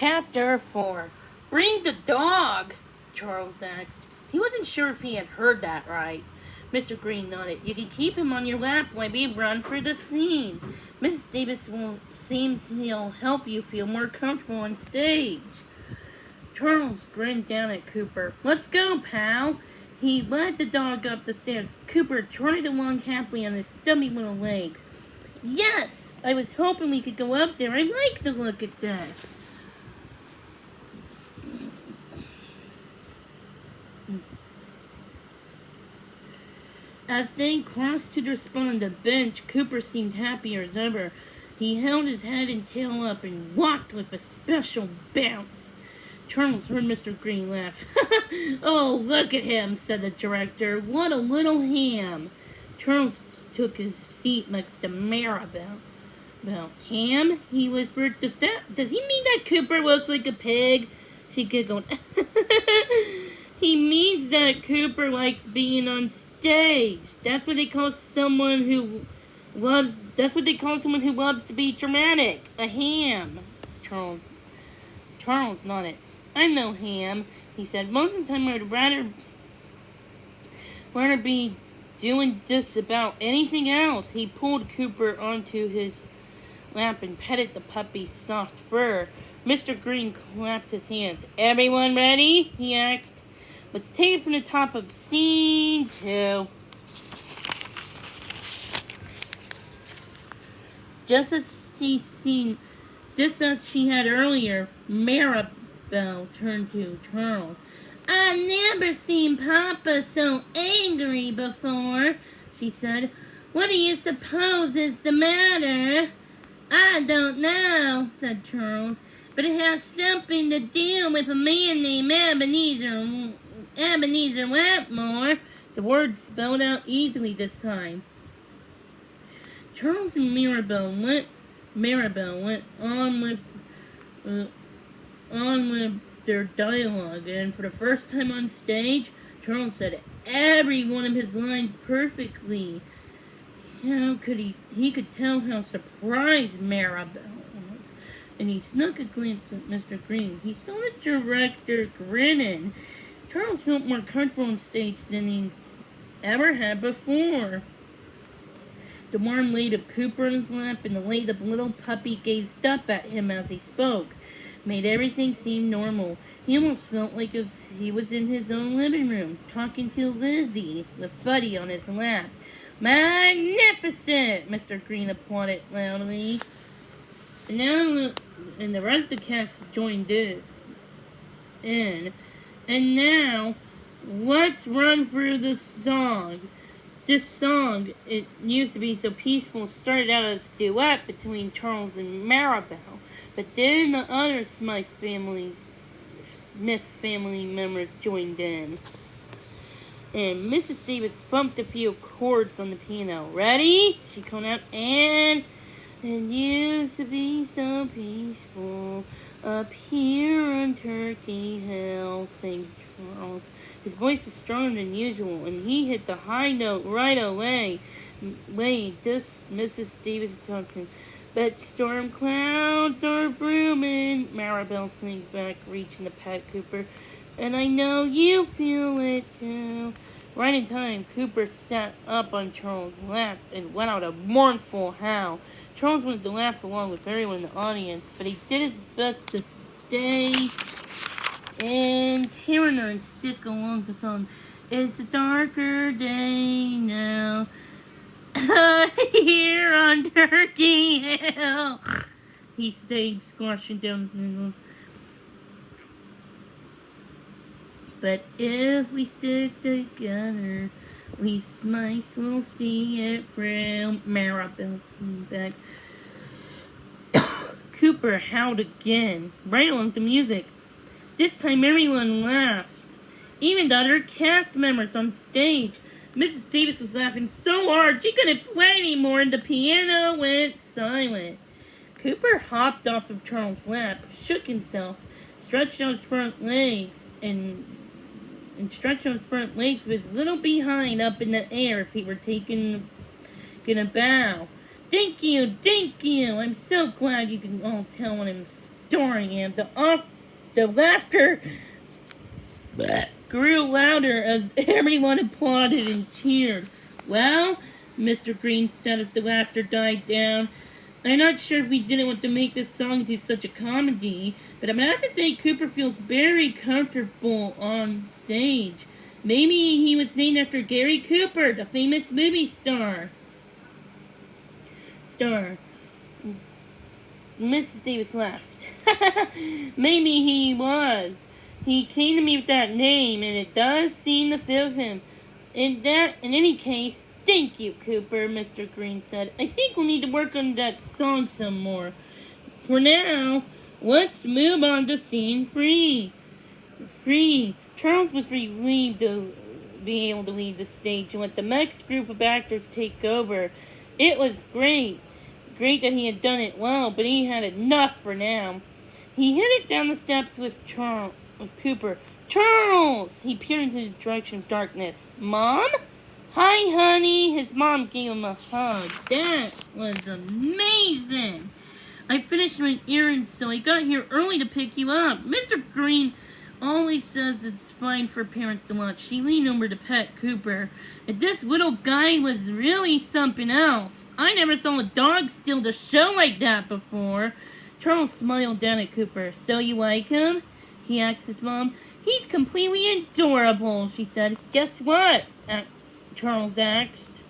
Chapter 4. Bring the dog, Charles asked. He wasn't sure if he had heard that right. Mr. Green nodded. You can keep him on your lap while we run for the scene. Mrs. Davis seems he'll help you feel more comfortable on stage. Charles grinned down at Cooper. Let's go, pal. He led the dog up the stairs. Cooper trotted along happily on his stubby little legs. Yes! I was hoping we could go up there. I like the look at that. As they crossed to their spot on the bench, Cooper seemed happier as ever. He held his head and tail up and walked with a special bounce. Charles heard Mr. Green laugh. Oh, look at him, said the director. What a little ham. Charles took his seat next to Maribel. Ham? He whispered. Does he mean that Cooper looks like a pig? She giggled. He means that Cooper likes being on stage. That's what they call someone who loves to be dramatic. A ham. Charles nodded. I'm no ham, he said. Most of the time I'd rather be doing just about anything else. He pulled Cooper onto his lap and petted the puppy's soft fur. Mr. Green clapped his hands. Everyone ready? He asked. Let's take it from the top of scene 2. Just as she had earlier, Maribel turned to Charles. I've never seen Papa so angry before, she said. What do you suppose is the matter? I don't know, said Charles, but it has something to do with a man named Ebenezer Wetmore. The words spelled out easily this time. Charles and Maribel went on with their dialogue, and for the first time on stage, Charles said every one of his lines perfectly. How could he could tell how surprised Maribel was, and he snuck a glance at Mr. Green. He saw the director grinning. Charles felt more comfortable on stage than he ever had before. The warm laid of Cooper on his lap and the laid of little puppy gazed up at him as he spoke. Made everything seem normal. He almost felt like he was in his own living room, talking to Lizzie, with Buddy on his lap. Magnificent! Mr. Green applauded loudly. And the rest of the cast joined in. And now, let's run through the song. This song, it used to be so peaceful, started out as a duet between Charles and Maribel. But then the other Smith family members joined in. And Mrs. Davis bumped a few chords on the piano. Ready? She called out, and it used to be so peaceful up here on Turkey Hill, sang Charles. His voice was stronger than usual, and he hit the high note right away. Mrs. Davis talking. But storm clouds are brewing, Maribel leaned back, reaching to pat Cooper. And I know you feel it too. Right in time, Cooper sat up on Charles' lap and let out a mournful howl. Charles wanted to laugh along with everyone in the audience, but he did his best to stay in Tyranner and stick along the song. It's a darker day now. Here on Turkey Hill, he stayed, squashing down his nipples. But if we stick together, we might will see it through. Maribel came back. Cooper howled again, right along with the music. This time everyone laughed, even the other cast members on stage. Mrs. Davis was laughing so hard she couldn't play anymore, and the piano went silent. Cooper hopped off of Charles' lap, shook himself, stretched out his front legs, and stretched out his front legs with his little behind up in the air if he were gonna bow. Thank you. I'm so glad you can all tell what I'm door I am. The laughter grew louder as everyone applauded and cheered. Well, Mr. Green said as the laughter died down, I'm not sure if we didn't want to make this song into such a comedy, but I'm gonna have to say Cooper feels very comfortable on stage. Maybe he was named after Gary Cooper, the famous movie star. Mrs. Davis laughed. Maybe he was. He came to me with that name, and it does seem to fit him. In any case, thank you, Cooper, Mr. Green said. I think we'll need to work on that song some more. For now, let's move on to scene 3. Charles was relieved to be able to leave the stage and let the next group of actors take over. It was great that he had done it well, but he had enough for now. He headed down the steps with Cooper. Charles! He peered into the direction of darkness. Mom? Hi, honey. His mom gave him a hug. That was amazing. I finished my errands, so I got here early to pick you up. Mr. Green always says it's fine for parents to watch. She leaned over to pet Cooper. And this little guy was really something else. I never saw a dog steal the show like that before. Charles smiled down at Cooper. So you like him? He asked his mom. He's completely adorable, she said. Guess what? Charles asked.